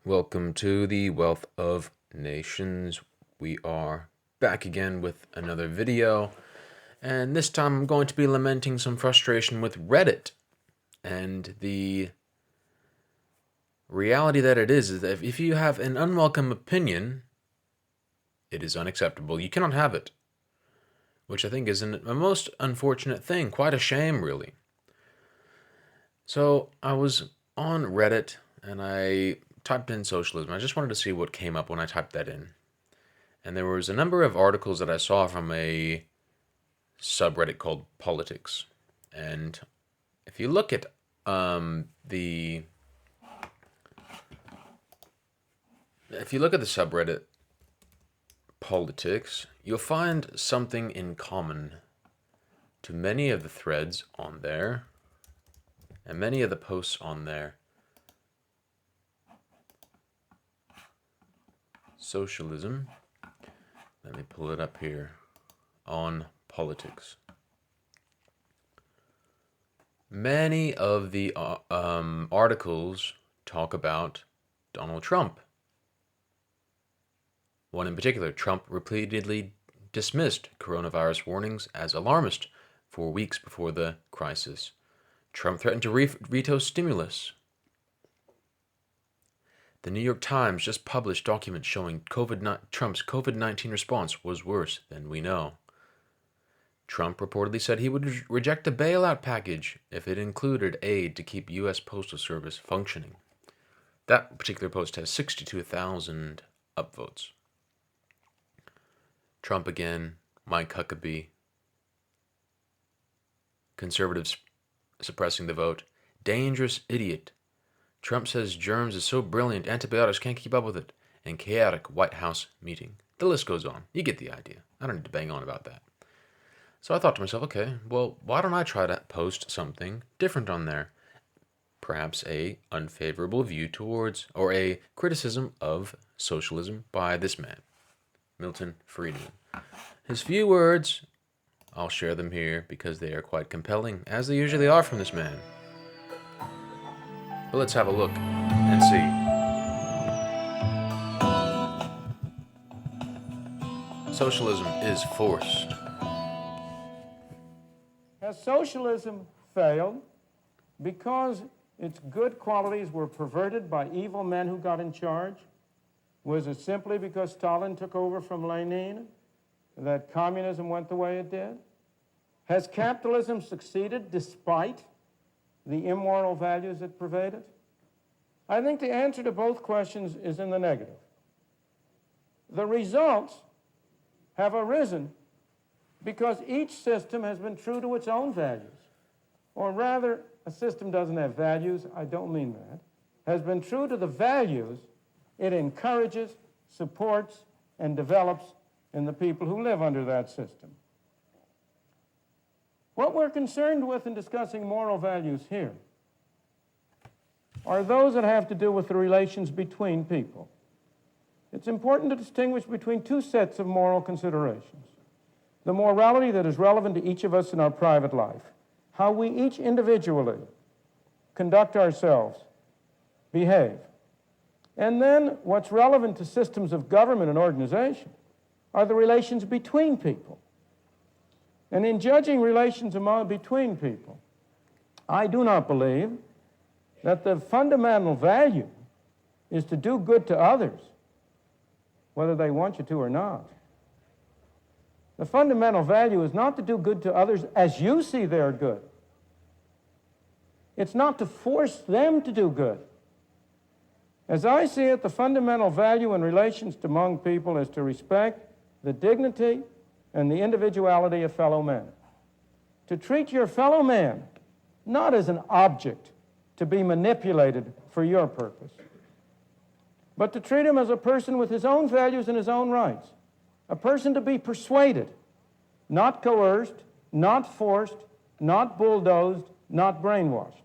Welcome to the Wealth of Nations. We are back again with another video, and this time I'm going to be lamenting some frustration with Reddit. And the reality that it is that if you have an unwelcome opinion, it is unacceptable. You cannot have it, which I think is a most unfortunate thing. Quite a shame, really. So I was on Reddit and I typed in socialism. I just wanted to see what came up when I typed that in. And there was a number of articles that I saw from a subreddit called Politics. And if you look at the subreddit Politics, you'll find something in common to many of the threads on there and many of the posts on there. Socialism. Let me pull it up here on Politics. Many of the articles talk about Donald Trump. One in particular, Trump repeatedly dismissed coronavirus warnings as alarmist for weeks before the crisis. Trump threatened to veto stimulus. The New York Times just published documents showing Trump's COVID-19 response was worse than we know. Trump reportedly said he would reject a bailout package if it included aid to keep U.S. Postal Service functioning. That particular post has 62,000 upvotes. Trump again, Mike Huckabee. Conservatives suppressing the vote. Dangerous idiot. Trump says germs is so brilliant, antibiotics can't keep up with it. And chaotic White House meeting. The list goes on. You get the idea. I don't need to bang on about that. So I thought to myself, okay, well, why don't I try to post something different on there? Perhaps a unfavorable view towards, or a criticism of socialism by this man, Milton Friedman. His few words, I'll share them here because they are quite compelling, as they usually are from this man. But let's have a look and see. Socialism is forced. Has socialism failed because its good qualities were perverted by evil men who got in charge? Was it simply because Stalin took over from Lenin that communism went the way it did? Has capitalism succeeded despite the immoral values that pervade it? I think the answer to both questions is in the negative. The results have arisen because each system has been true to its own values. Or rather, a system doesn't have values, I don't mean that, has been true to the values it encourages, supports, and develops in the people who live under that system. What we're concerned with in discussing moral values here are those that have to do with the relations between people. It's important to distinguish between two sets of moral considerations. The morality that is relevant to each of us in our private life, how we each individually conduct ourselves, behave. And then what's relevant to systems of government and organization are the relations between people. And in judging relations between people, I do not believe that the fundamental value is to do good to others, whether they want you to or not. The fundamental value is not to do good to others as you see they're good. It's not to force them to do good. As I see it, the fundamental value in relations among people is to respect the dignity and the individuality of fellow men. To treat your fellow man not as an object to be manipulated for your purpose, but to treat him as a person with his own values and his own rights. A person to be persuaded, not coerced, not forced, not bulldozed, not brainwashed.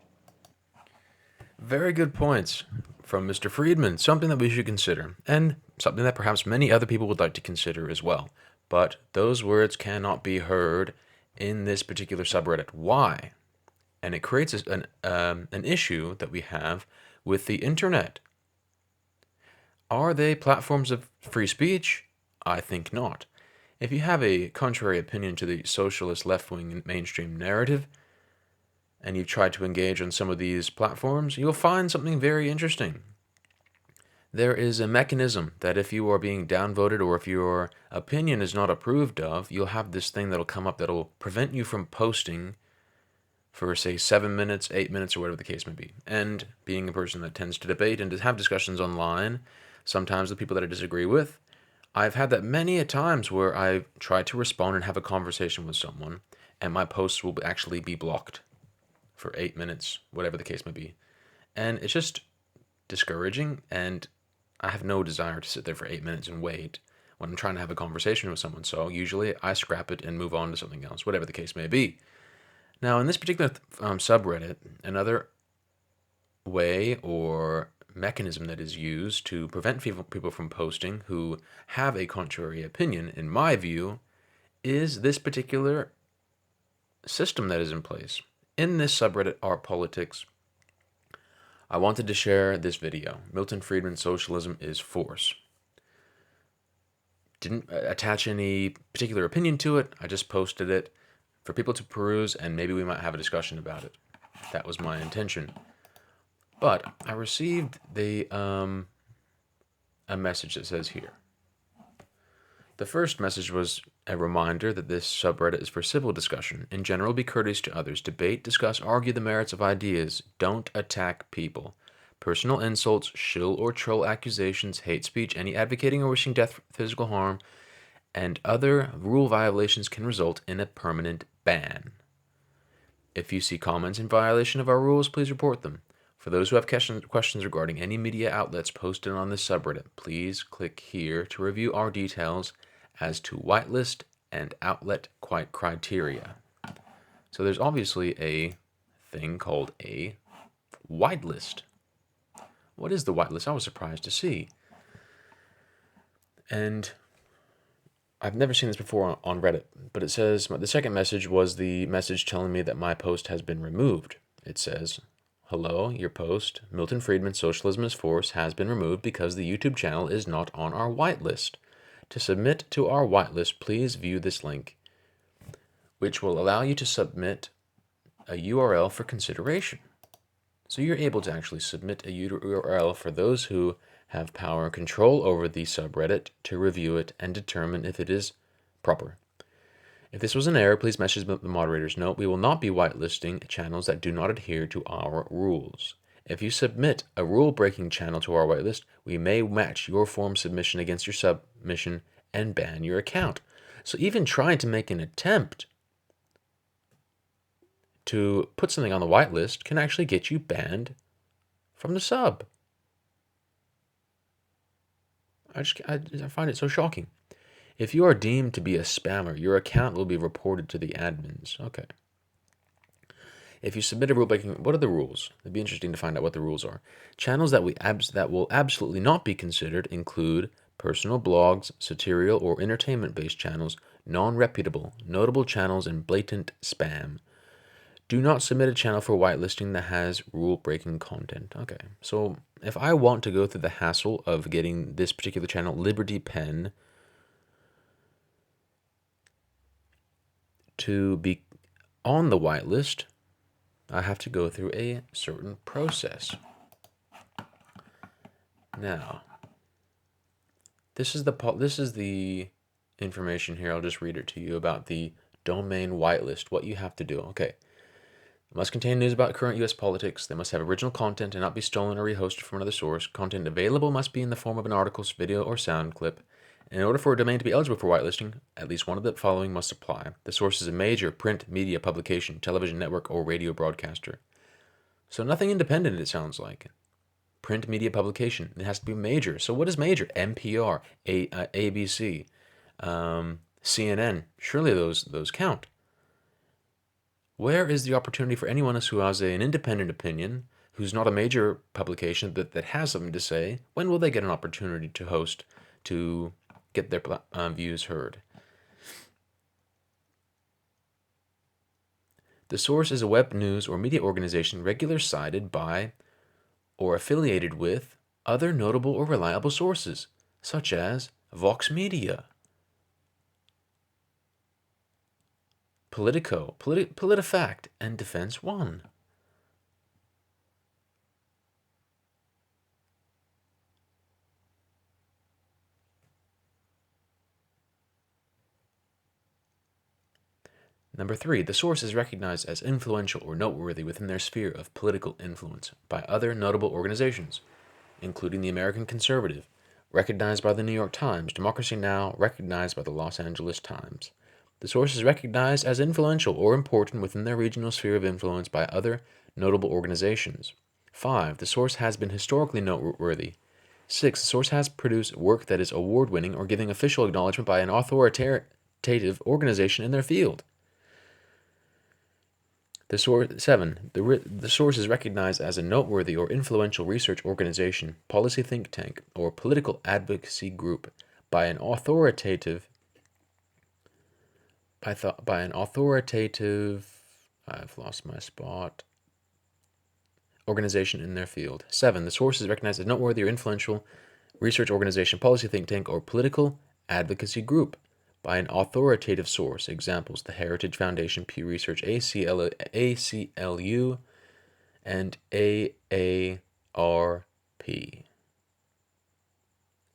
Very good points from Mr. Friedman, something that we should consider, and something that perhaps many other people would like to consider as well. But those words cannot be heard in this particular subreddit. Why? And it creates an issue that we have with the internet. Are they platforms of free speech? I think not. If you have a contrary opinion to the socialist left-wing mainstream narrative, and you've tried to engage on some of these platforms, you'll find something very interesting. There is a mechanism that if you are being downvoted or if your opinion is not approved of, you'll have this thing that'll come up that'll prevent you from posting for, say, 7 minutes, 8 minutes, or whatever the case may be. And being a person that tends to debate and to have discussions online, sometimes with people that I disagree with, I've had that many a times where I've tried to respond and have a conversation with someone, and my posts will actually be blocked for 8 minutes, whatever the case may be. And it's just discouraging, and I have no desire to sit there for 8 minutes and wait when I'm trying to have a conversation with someone. So usually I scrap it and move on to something else, whatever the case may be. Now, in this particular subreddit, another way or mechanism that is used to prevent people from posting who have a contrary opinion, in my view, is this particular system that is in place. In this subreddit, Art Politics, I wanted to share this video. Milton Friedman, Socialism is Force. Didn't attach any particular opinion to it. I just posted it for people to peruse, and maybe we might have a discussion about it. That was my intention. But I received a message that says here. The first message was a reminder that this subreddit is for civil discussion. In general, be courteous to others. Debate, discuss, argue the merits of ideas. Don't attack people. Personal insults, shill or troll accusations, hate speech, any advocating or wishing death, physical harm, and other rule violations can result in a permanent ban. If you see comments in violation of our rules, please report them. For those who have questions regarding any media outlets posted on this subreddit, please click here to review our details as to whitelist and outlet criteria. So there's obviously a thing called a whitelist. What is the whitelist? I was surprised to see. And I've never seen this before on Reddit, but it says, the second message was the message telling me that my post has been removed. It says, hello, your post, Milton Friedman, Socialism is Force, has been removed because the YouTube channel is not on our whitelist. To submit to our whitelist, please view this link, which will allow you to submit a URL for consideration. So you're able to actually submit a URL for those who have power and control over the subreddit to review it and determine if it is proper. If this was an error, please message the moderators. Note, we will not be whitelisting channels that do not adhere to our rules. If you submit a rule-breaking channel to our whitelist, we may match your form submission against your submission and ban your account. So even trying to make an attempt to put something on the whitelist can actually get you banned from the sub. I find it so shocking. If you are deemed to be a spammer, your account will be reported to the admins. Okay. If you submit a rule breaking, what are the rules? It'd be interesting to find out what the rules are. Channels that will absolutely not be considered include personal blogs, satirical or entertainment-based channels, non-reputable, notable channels, and blatant spam. Do not submit a channel for whitelisting that has rule-breaking content. Okay, so if I want to go through the hassle of getting this particular channel, Liberty Pen, to be on the whitelist, I have to go through a certain process. Now, this is the information here. I'll just read it to you about the domain whitelist, what you have to do. Okay. Must contain news about current U.S. politics. They must have original content and not be stolen or rehosted from another source. Content available must be in the form of an article, video, or sound clip. In order for a domain to be eligible for whitelisting, at least one of the following must apply. The source is a major print media publication, television network, or radio broadcaster. So nothing independent, it sounds like. Print media publication. It has to be major. So what is major? NPR, ABC, CNN. Surely those count. Where is the opportunity for anyone else who has an independent opinion, who's not a major publication, that has something to say? When will they get an opportunity to host, to get their views heard? The source is a web news or media organization regularly cited by or affiliated with other notable or reliable sources, such as Vox Media, Politico, PolitiFact, and Defense One. Number 3, the source is recognized as influential or noteworthy within their sphere of political influence by other notable organizations, including the American Conservative, recognized by the New York Times, Democracy Now!, recognized by the Los Angeles Times. The source is recognized as influential or important within their regional sphere of influence by other notable organizations. 5, the source has been historically noteworthy. 6, the source has produced work that is award-winning or giving official acknowledgement by an authoritative organization in their field. 7. The source is recognized as a noteworthy or influential research organization, policy think tank, or political advocacy group by an authoritative I've lost my spot organization in their field. 7. The source is recognized as noteworthy or influential research organization, policy think tank, or political advocacy group by an authoritative source. Examples: the Heritage Foundation, Pew Research, ACLU, and AARP.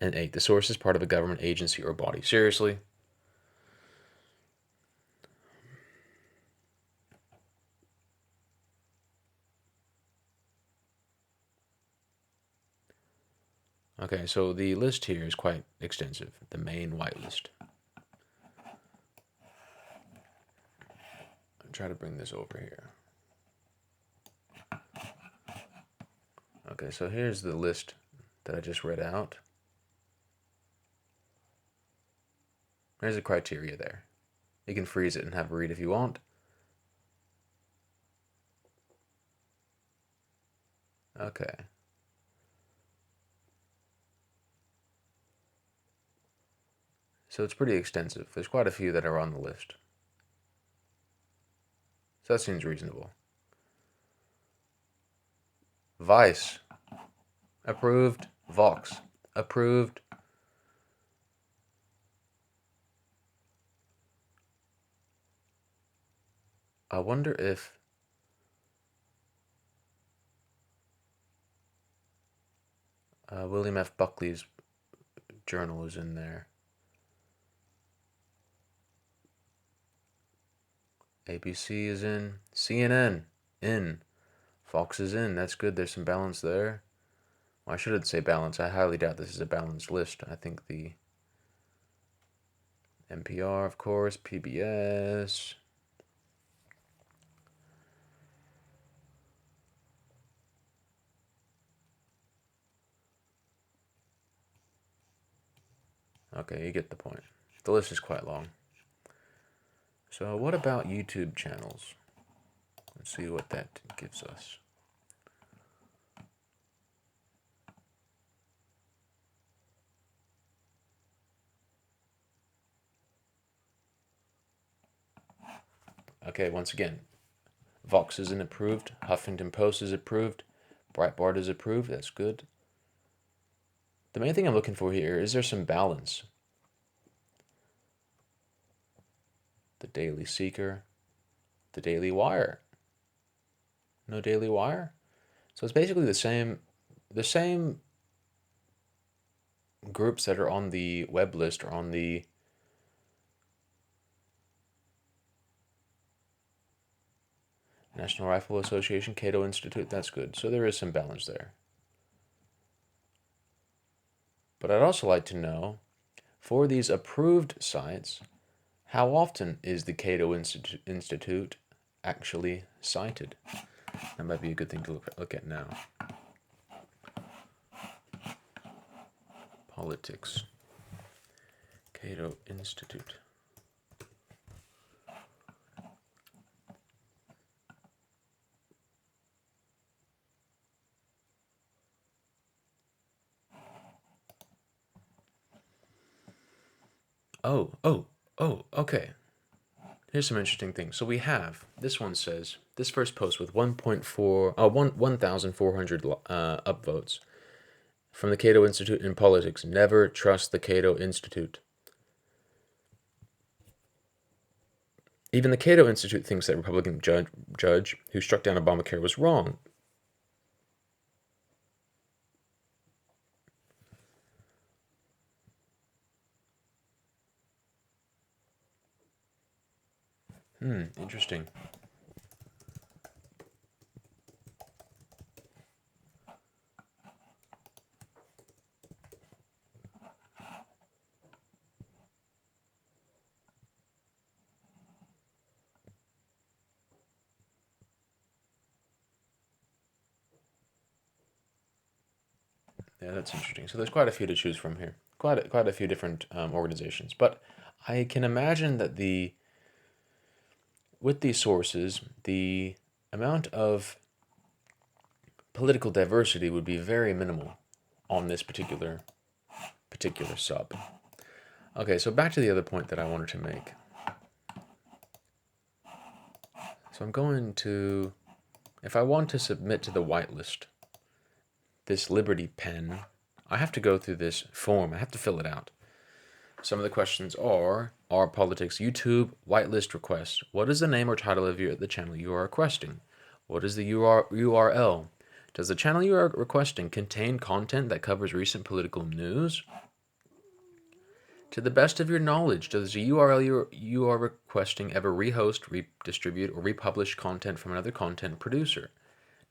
And 8. The source is part of a government agency or body. Seriously? Okay, so the list here is quite extensive. The main whitelist. I'll try to bring this over here. Okay, so here's the list that I just read out. There's the criteria there. You can freeze it and have a read if you want. Okay. So it's pretty extensive. There's quite a few that are on the list. So that seems reasonable. Vice, approved. Vox, approved. I wonder if William F. Buckley's journal is in there. ABC is in. CNN, in. Fox is in. That's good. There's some balance there. Well, I shouldn't say balance. I highly doubt this is a balanced list. I think the NPR, of course, PBS. Okay, you get the point. The list is quite long. So what about YouTube channels? Let's see what that gives us. Okay, once again, Vox isn't approved, Huffington Post is approved, Breitbart is approved, that's good. The main thing I'm looking for here is there some balance. The Daily Seeker, the Daily Wire. No Daily Wire? So it's basically the same groups that are on the web list are on the National Rifle Association, Cato Institute. That's good. So there is some balance there. But I'd also like to know, for these approved sites, how often is the Cato Institute actually cited? That might be a good thing to look at now. Politics. Cato Institute. Okay. Here's some interesting things. So we have, this one says, this first post with 1,400 upvotes from the Cato Institute in Politics. Never trust the Cato Institute. Even the Cato Institute thinks that Republican judge who struck down Obamacare was wrong. Interesting. Yeah, that's interesting. So there's quite a few to choose from here. Quite a few different organizations. But I can imagine that with these sources, the amount of political diversity would be very minimal on this particular sub. Okay, so back to the other point that I wanted to make. So I'm going to, if I want to submit to the whitelist, this Liberty pen, I have to go through this form. I have to fill it out. Some of the questions are politics YouTube whitelist request? What is the name or title of the channel you are requesting? What is the URL? Does the channel you are requesting contain content that covers recent political news? To the best of your knowledge, does the URL you are requesting ever rehost, redistribute, or republish content from another content producer?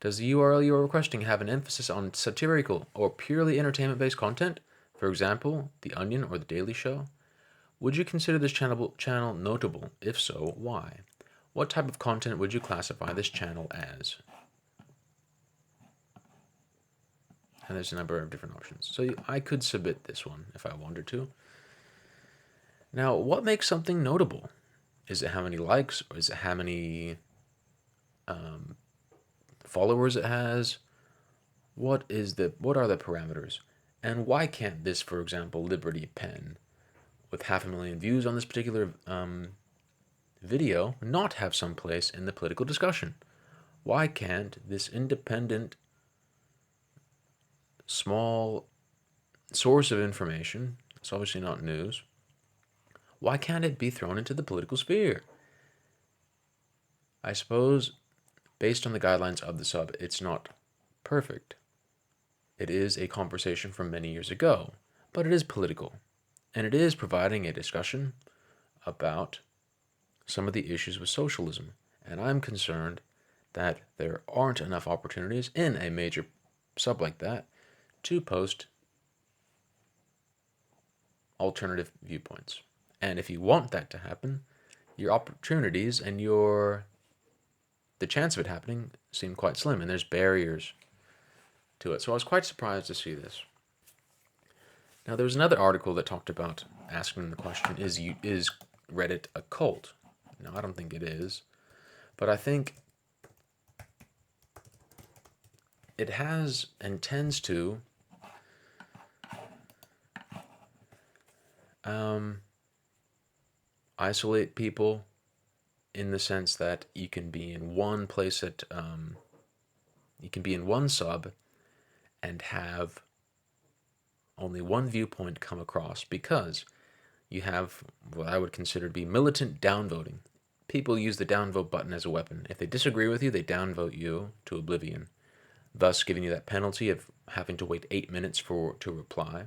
Does the URL you are requesting have an emphasis on satirical or purely entertainment-based content? For example, The Onion or The Daily Show? Would you consider this channel notable? If so, why? What type of content would you classify this channel as? And there's a number of different options. So I could submit this one if I wanted to. Now, what makes something notable? Is it how many likes, or is it how many followers it has? What are the parameters? And why can't this, for example, Liberty Pen, with 500,000 views on this particular video, not have some place in the political discussion? Why can't this independent, small source of information, it's obviously not news, why can't it be thrown into the political sphere? I suppose, based on the guidelines of the sub, it's not perfect. It is a conversation from many years ago, but it is political, and it is providing a discussion about some of the issues with socialism. And I'm concerned that there aren't enough opportunities in a major sub like that to post alternative viewpoints. And if you want that to happen, your opportunities and the chance of it happening seem quite slim, and there's barriers to it. So I was quite surprised to see this. Now, there was another article that talked about asking the question, is Reddit a cult? No, I don't think it is. But I think it has and tends to isolate people in the sense that you can be in one place you can be in one sub and have only one viewpoint come across because you have what I would consider to be militant downvoting. People use the downvote button as a weapon. If they disagree with you, they downvote you to oblivion, thus giving you that penalty of having to wait 8 minutes to reply.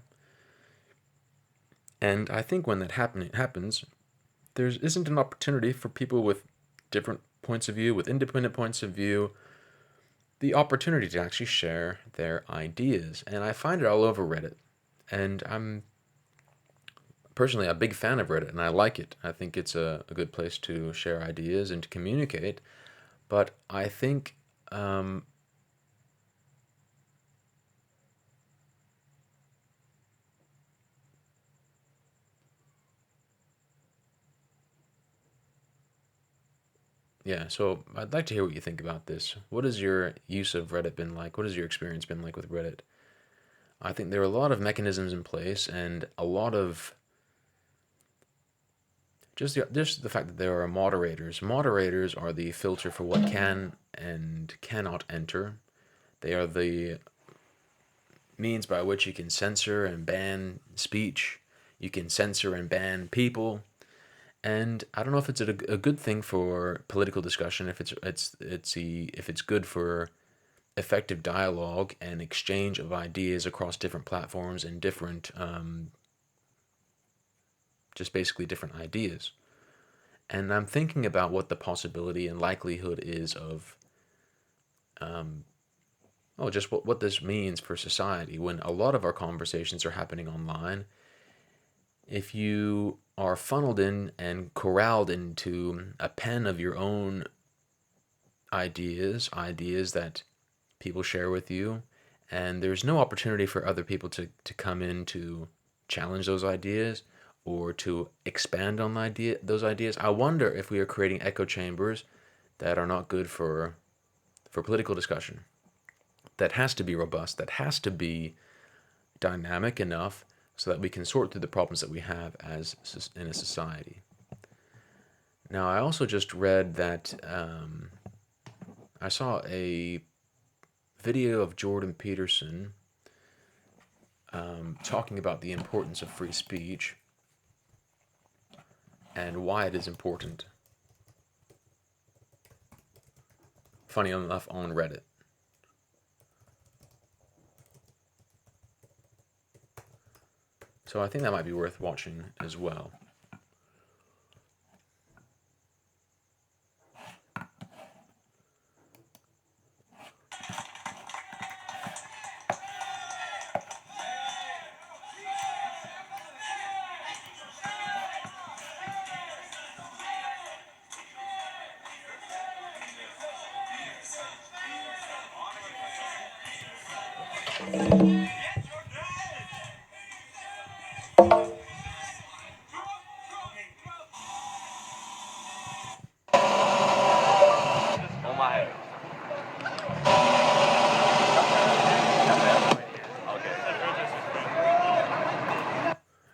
And I think when that happens, there isn't an opportunity for people with different points of view, with independent points of view, the opportunity to actually share their ideas. And I find it all over Reddit. And I'm personally a big fan of Reddit, and I like it. I think it's a good place to share ideas and to communicate. But I think yeah, so I'd like to hear what you think about this. What has your use of Reddit been like? What has your experience been like with Reddit? I think there are a lot of mechanisms in place and a lot of just the fact that there are moderators. Moderators are the filter for what can and cannot enter. They are the means by which you can censor and ban speech, you can censor and ban people, and I don't know if it's a good thing for political discussion, if it's good for effective dialogue and exchange of ideas across different platforms and different, just basically different ideas. And I'm thinking about what the possibility and likelihood is of, just what this means for society when a lot of our conversations are happening online. If you are funneled in and corralled into a pen of your own ideas that people share with you, and there's no opportunity for other people to come in to challenge those ideas or to expand on those ideas, I wonder if we are creating echo chambers that are not good for political discussion. That has to be robust, that has to be dynamic enough so that we can sort through the problems that we have in a society. Now, I also just read that I saw a video of Jordan Peterson talking about the importance of free speech and why it is important. Funny enough, on Reddit. So I think that might be worth watching as well.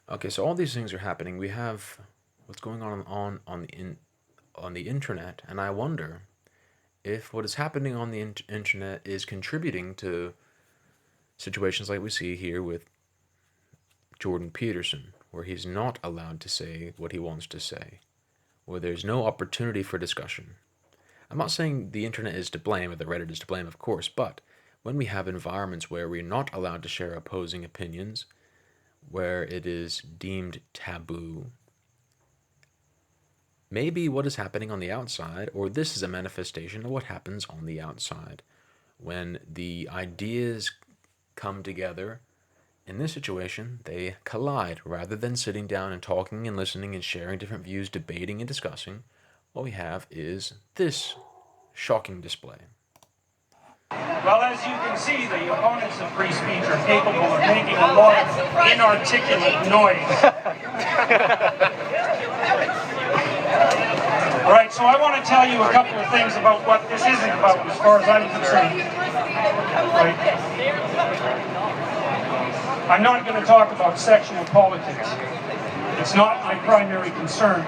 Okay, so all these things are happening. We have what's going on the internet, and I wonder if what is happening on the internet is contributing to situations like we see here with Jordan Peterson, where he's not allowed to say what he wants to say, where there's no opportunity for discussion. I'm not saying the internet is to blame or the Reddit is to blame, of course, but when we have environments where we're not allowed to share opposing opinions, where it is deemed taboo, maybe what is happening on the outside, or this is a manifestation of what happens on the outside. When the ideas come together, in this situation, they collide. Rather than sitting down and talking and listening and sharing different views, debating and discussing, what we have is this shocking display. Well, as you can see, the opponents of free speech are capable of making a lot of inarticulate noise. All right, so I want to tell you a couple of things about what this isn't about as far as I'm concerned. Right. I'm not going to talk about sexual politics. It's not my primary concern.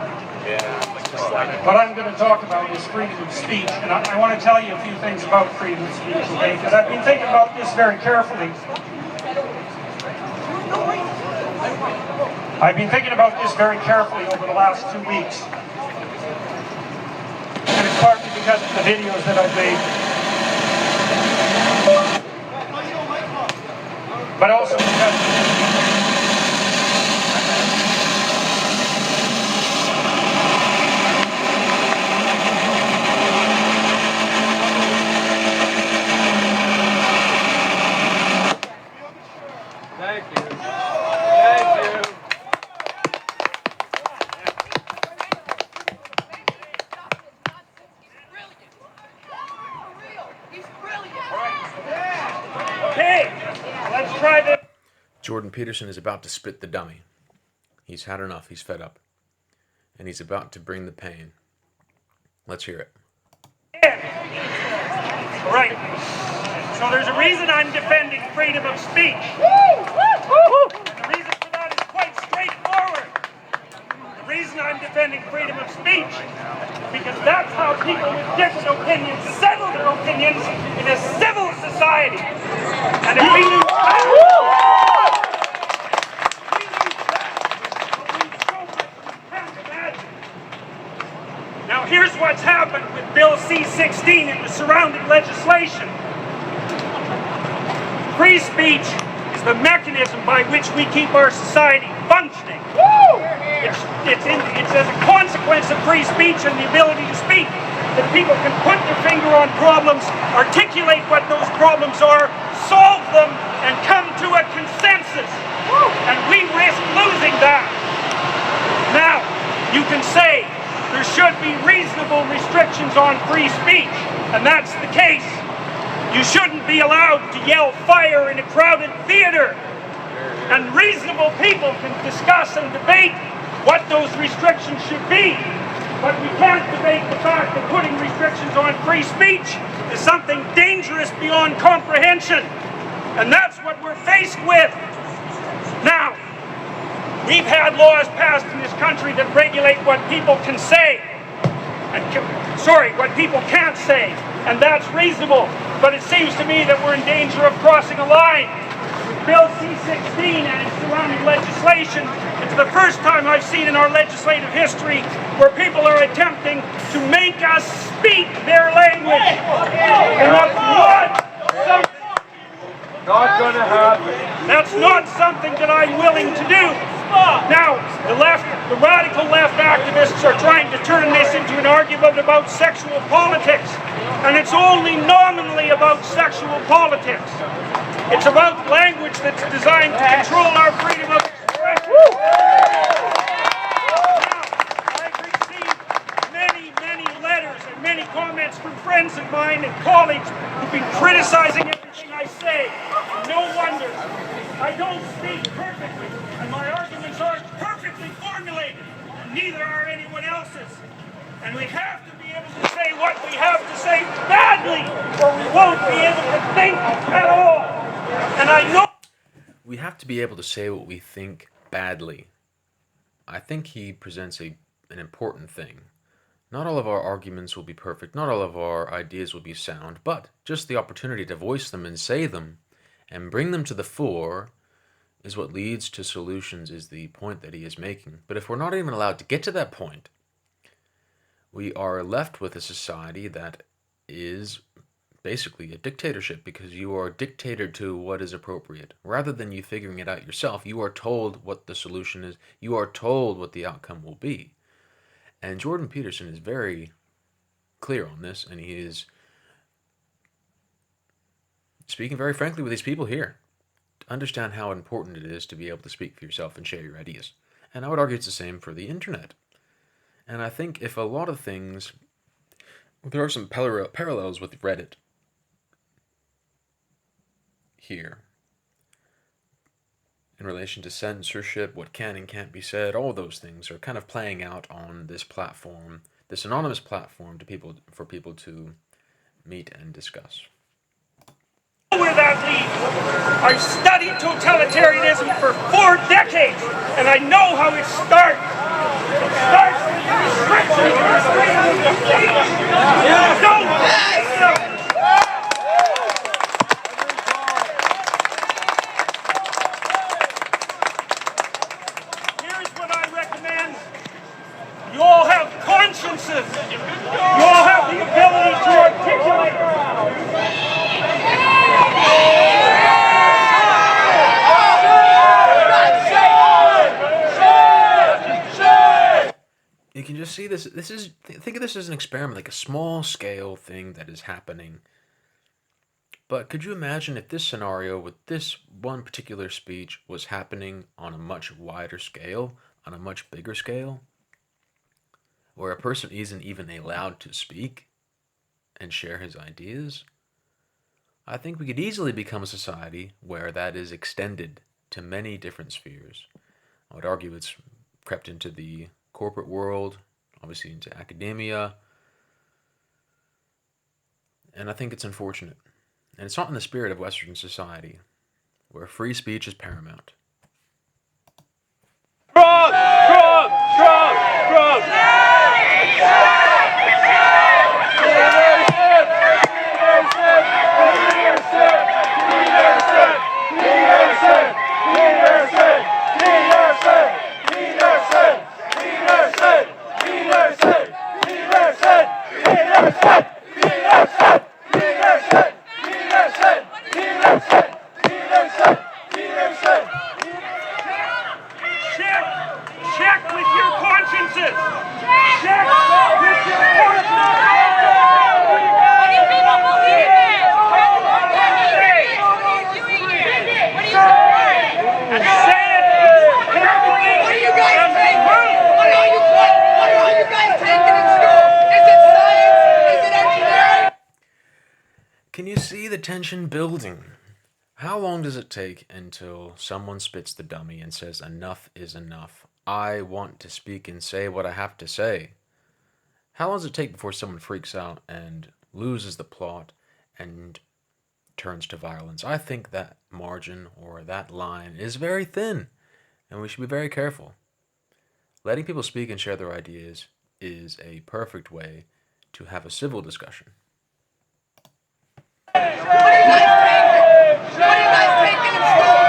What I'm going to talk about is freedom of speech, and I want to tell you a few things about freedom of speech, okay? Because I've been thinking about this very carefully. I've been thinking about this very carefully over the last 2 weeks. And it's partly because of the videos that I've made. But also because... Jordan Peterson is about to spit the dummy. He's had enough. He's fed up. And he's about to bring the pain. Let's hear it. Right. So there's a reason I'm defending freedom of speech. And the reason for that is quite straightforward. The reason I'm defending freedom of speech is because that's how people with different opinions settle their opinions in a civil society. And if we lose Now here's what's happened with Bill C-16 and the surrounding legislation. Free speech is the mechanism by which we keep our society functioning. It's as a consequence of free speech and the ability to speak that people can put their finger on problems, articulate what those problems are, solve them, and come to a consensus. And we risk losing that. Now, you can say there should be reasonable restrictions on free speech, and that's the case. You shouldn't be allowed to yell fire in a crowded theater. And reasonable people can discuss and debate what those restrictions should be. But we can't debate the fact that putting restrictions on free speech is something dangerous beyond comprehension. And that's what we're faced with. Now, we've had laws passed in this country that regulate what people can say. What people can't say. And that's reasonable. But it seems to me that we're in danger of crossing a line. With Bill C-16 and its surrounding legislation, it's the first time I've seen in our legislative history where people are attempting to make us speak their language. And Not gonna happen. that's not something that I'm willing to do. Now, the radical left activists are trying to turn this into an argument about sexual politics. And it's only nominally about sexual politics. It's about language that's designed to control our freedom of expression. I've received many letters and many comments from friends of mine and colleagues who've been criticizing everything I say. No wonder. I don't speak perfectly, and my arguments aren't perfectly formulated, and neither are anyone else's. And we have to be able to say what we have to say badly, or we won't be able to think at all. And I know We have to be able to say what we think badly. I think he presents an important thing. Not all of our arguments will be perfect, not all of our ideas will be sound, but just the opportunity to voice them and say them and bring them to the fore is what leads to solutions, is the point that he is making. But if we're not even allowed to get to that point, we are left with a society that is basically a dictatorship, because you are dictated to what is appropriate. Rather than you figuring it out yourself, you are told what the solution is, you are told what the outcome will be. And Jordan Peterson is very clear on this, and he is speaking very frankly with these people here to understand how important it is to be able to speak for yourself and share your ideas. And I would argue it's the same for the internet. And I think if a lot of things, there are some parallels with Reddit here in relation to censorship, what can and can't be said. All those things are kind of playing out on this platform, this anonymous platform for people to meet and discuss. where that leads. I've studied totalitarianism for 4 decades, and I know how it starts. It starts with the restrictions of freedom of speech. Here's what I recommend. You all have consciences. You all have the ability to articulate. You can just see this. Think of this as an experiment, like a small scale thing that is happening. But could you imagine if this scenario with this one particular speech was happening on a much wider scale, on a much bigger scale, where a person isn't even allowed to speak and share his ideas? I think we could easily become a society where that is extended to many different spheres. I would argue it's crept into the corporate world, obviously into academia, and I think it's unfortunate. And it's not in the spirit of Western society, where free speech is paramount. Trump! Trump! Trump! Trump! Leadership! Leadership! Leadership! the tension building. How long does it take until someone spits the dummy and says enough is enough? I want to speak and say what I have to say. How long does it take before someone freaks out and loses the plot and turns to violence? I think that margin or that line is very thin, and we should be very careful. Letting people speak and share their ideas is a perfect way to have a civil discussion. What are you guys taking in school?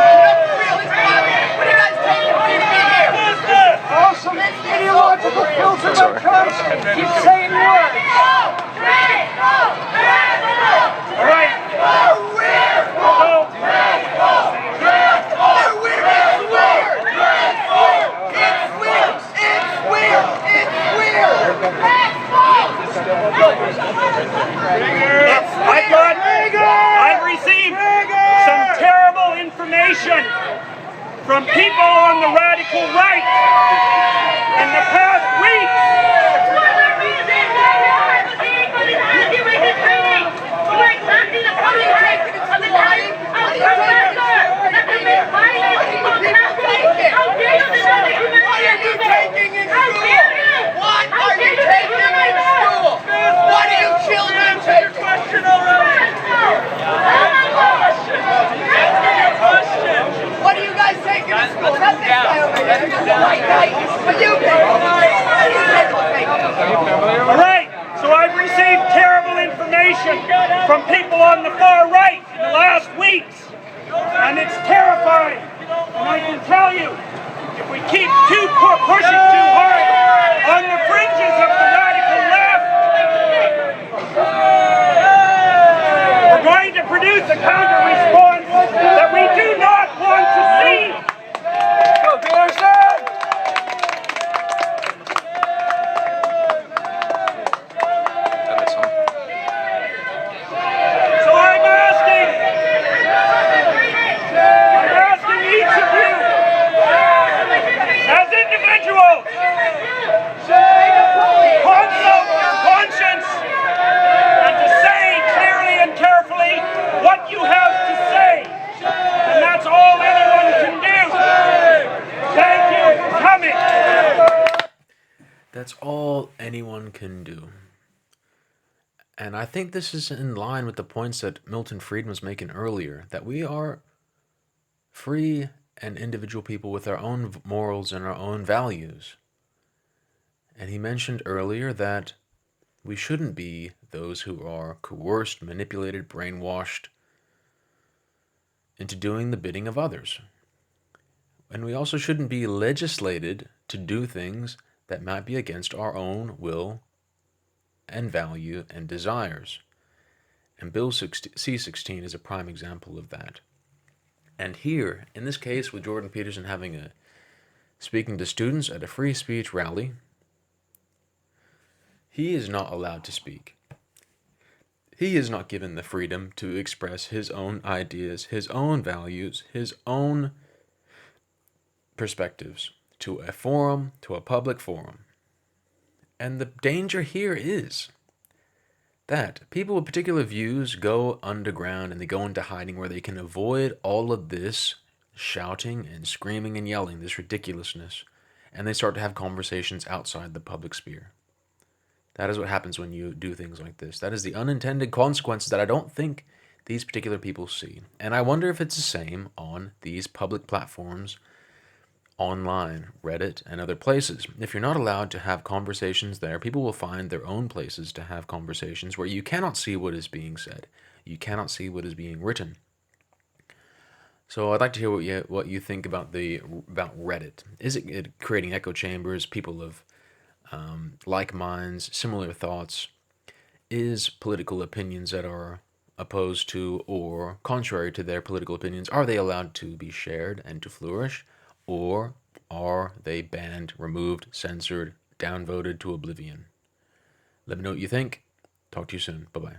What are you guys taking for you to be here? Awesome ideological filter that comes. Keep saying words. All right. I've received some terrible information from people on the radical right in the past week. What are you guys taking to school? Not this guy over here. White guy. What are you taking? All right, so I've received terrible information from people on the far right in the last weeks, and it's terrifying. And I can tell you, if we keep pushing too hard on the fringes of the radical left, we're going to produce a counter-response that we do not want to see. Go, Peterson! So I'm asking each of you, as individuals, consult your conscience and to say clearly and carefully what you have to say. And that's all anyone can do. Thank you for coming. That's all anyone can do. And I think this is in line with the points that Milton Friedman was making earlier, that we are free and individual people with our own morals and our own values. And he mentioned earlier that we shouldn't be those who are coerced, manipulated, brainwashed into doing the bidding of others. And we also shouldn't be legislated to do things that might be against our own will and value and desires. And Bill C-16 is a prime example of that. And here, in this case, with Jordan Peterson speaking to students at a free speech rally, he is not allowed to speak. He is not given the freedom to express his own ideas, his own values, his own perspectives to a forum, to a public forum. And the danger here is that people with particular views go underground and they go into hiding where they can avoid all of this shouting and screaming and yelling, this ridiculousness, and they start to have conversations outside the public sphere. That is what happens when you do things like this. That is the unintended consequences that I don't think these particular people see. And I wonder if it's the same on these public platforms online, Reddit, and other places. If you're not allowed to have conversations there, people will find their own places to have conversations where you cannot see what is being said. You cannot see what is being written. So I'd like to hear what you think about Reddit. Is it creating echo chambers, people of like minds, similar thoughts? Is political opinions that are opposed to or contrary to their political opinions, are they allowed to be shared and to flourish? Or are they banned, removed, censored, downvoted to oblivion? Let me know what you think. Talk to you soon. Bye-bye.